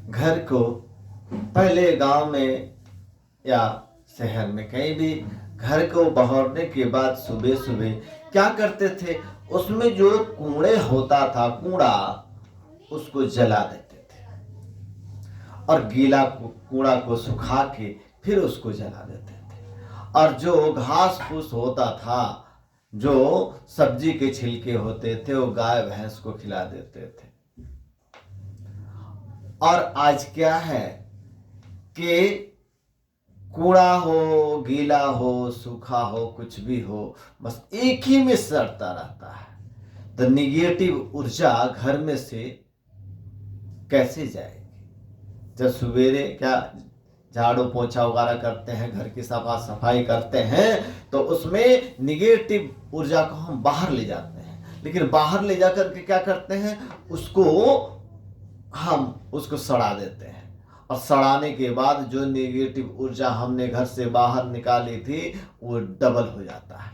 घर को पहले गांव में या शहर में कहीं भी घर को बहारने के बाद सुबह सुबह क्या करते थे, उसमें जो कूड़े होता था, कूड़ा, उसको जला देते थे और गीला कूड़ा को सुखा के फिर उसको जला देते थे। और जो घास फूस होता था, जो सब्जी के छिलके होते थे, वो गाय भैंस को खिला देते थे। और आज क्या है कि कूड़ा हो, गीला हो, सूखा हो, कुछ भी हो, बस एक ही में सड़ता रहता है। तो निगेटिव ऊर्जा घर में से कैसे जाएगी? जब सवेरे क्या झाड़ू पोछा वगैरह करते हैं, घर की सफाई करते हैं, तो उसमें निगेटिव ऊर्जा को हम बाहर ले जाते हैं। लेकिन बाहर ले जाकर के क्या करते हैं, उसको सड़ा देते हैं। और सड़ाने के बाद जो नेगेटिव ऊर्जा हमने घर से बाहर निकाली थी, वो डबल हो जाता है।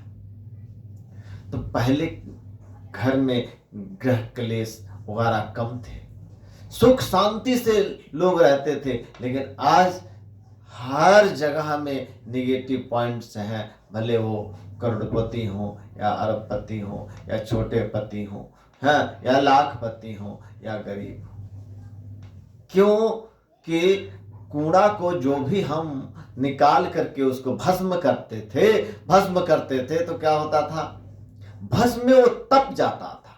तो पहले घर में ग्रह क्लेश वगैरह कम थे, सुख शांति से लोग रहते थे। लेकिन आज हर जगह में निगेटिव पॉइंट्स हैं, भले वो करोड़पति हो या अरबपति हो या छोटे पति हो, हाँ, या लाखपति हो या गरीब हो। क्यों कि कूड़ा को जो भी हम निकाल करके उसको भस्म करते थे तो क्या होता था, भस्म में वो तप जाता था।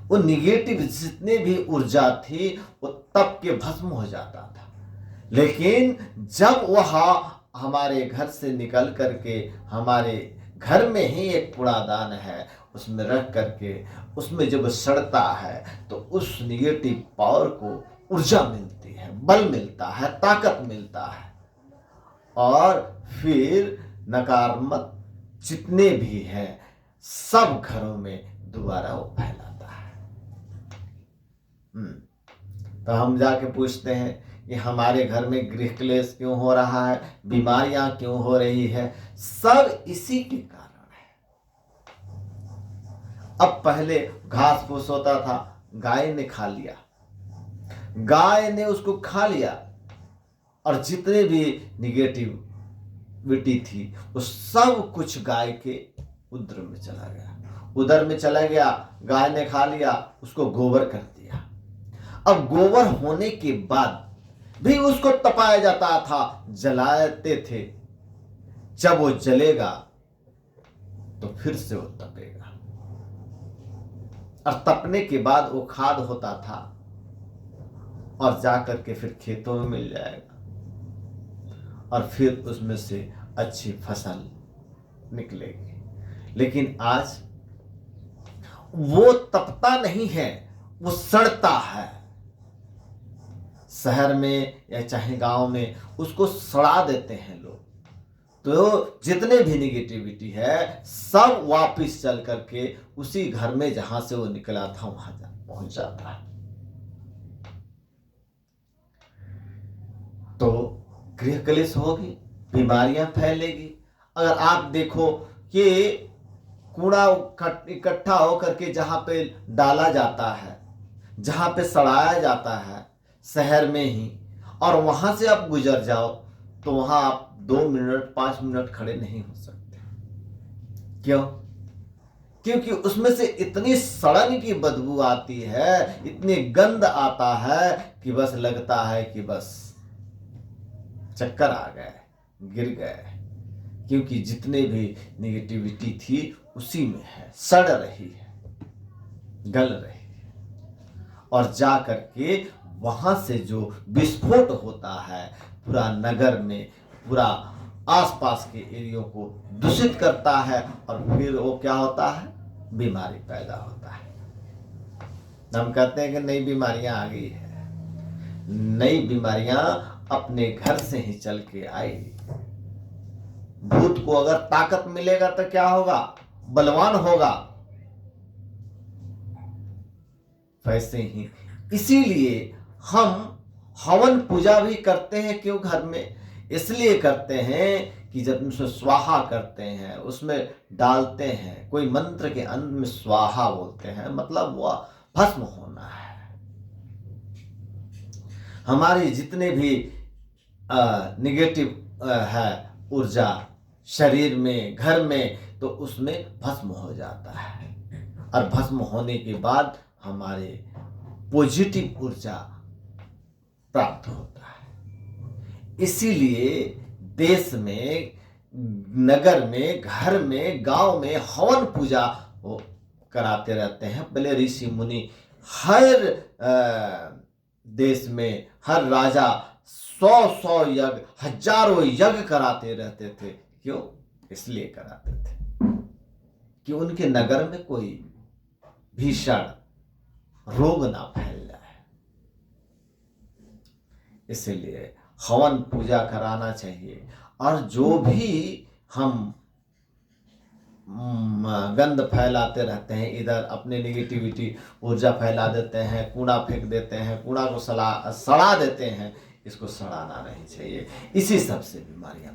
वो निगेटिव जितने भी ऊर्जा थी वो तप के भस्म हो जाता था। लेकिन जब वह हमारे घर से निकल करके हमारे घर में ही एक कूड़ादान है, उसमें रख करके उसमें जब सड़ता है, तो उस निगेटिव पावर को ऊर्जा मिलती है, बल मिलता है, ताकत मिलता है। और फिर नकारात्मक जितने भी हैं सब घरों में दोबारा वो फैलाता है। तो हम जाके पूछते हैं कि हमारे घर में गृह क्लेश क्यों हो रहा है, बीमारियां क्यों हो रही है, सब इसी के कारण है। अब पहले घास फूस होता था, गाय ने खा लिया, गाय ने उसको खा लिया और जितने भी निगेटिविटी थी वो सब कुछ गाय के उदर में चला गया। गाय ने खा लिया, उसको गोबर कर दिया। अब गोबर होने के बाद भी उसको तपाया जाता था, जलाते थे। जब वो जलेगा तो फिर से वो तपेगा और तपने के बाद वो खाद होता था और जाकर के फिर खेतों में मिल जाएगा और फिर उसमें से अच्छी फसल निकलेगी। लेकिन आज वो तपता नहीं है, वो सड़ता है। शहर में या चाहे गांव में उसको सड़ा देते हैं लोग। तो जितने भी निगेटिविटी है सब वापस चल करके उसी घर में जहां से वो निकला था वहां पहुंच जाता है। तो गृह क्लेश होगी, बीमारियां फैलेगी। अगर आप देखो कि कूड़ा इकट्ठा होकर के जहां पे डाला जाता है, जहां पे सड़ाया जाता है शहर में ही, और वहां से आप गुजर जाओ तो वहां आप 2 मिनट 5 मिनट खड़े नहीं हो सकते। क्यों? क्योंकि उसमें से इतनी सड़न की बदबू आती है, इतनी गंध आता है कि बस लगता है कि बस चक्कर आ गए, गिर गए। क्योंकि जितने भी नेगेटिविटी थी उसी में है, सड़ रही है, गल रही है। और जा करके वहां से जो विस्फोट होता है पूरा नगर में, पूरा आसपास के एरियो को दूषित करता है और फिर वो क्या होता है, बीमारी पैदा होता है। हम कहते हैं कि नई बीमारियां आ गई है। नई बीमारियां अपने घर से ही चल के आएगी। भूत को अगर ताकत मिलेगा तो क्या होगा, बलवान होगा। वैसे ही इसीलिए हम हवन पूजा भी करते हैं। क्यों घर में? इसलिए करते हैं कि जब उसमें स्वाहा करते हैं, उसमें डालते हैं, कोई मंत्र के अंत में स्वाहा बोलते हैं, मतलब वह भस्म होना है। हमारी जितने भी निगेटिव है ऊर्जा शरीर में, घर में, तो उसमें भस्म हो जाता है। और भस्म होने के बाद हमारे पॉजिटिव ऊर्जा प्राप्त होता है। इसीलिए देश में, नगर में, घर में, गांव में हवन पूजा वो कराते रहते हैं। पहले ऋषि मुनि हर देश में हर राजा 100 यज्ञ, हजारों यज्ञ कराते रहते थे। क्यों? इसलिए कराते थे कि उनके नगर में कोई भीषण रोग ना फैल जाए। इसलिए हवन पूजा कराना चाहिए। और जो भी हम गंद फैलाते रहते हैं, इधर अपने निगेटिविटी ऊर्जा फैला देते हैं, कूड़ा फेंक देते हैं, कूड़ा को सड़ा देते हैं, इसको सड़ाना नहीं चाहिए। इसी सब से बीमारियां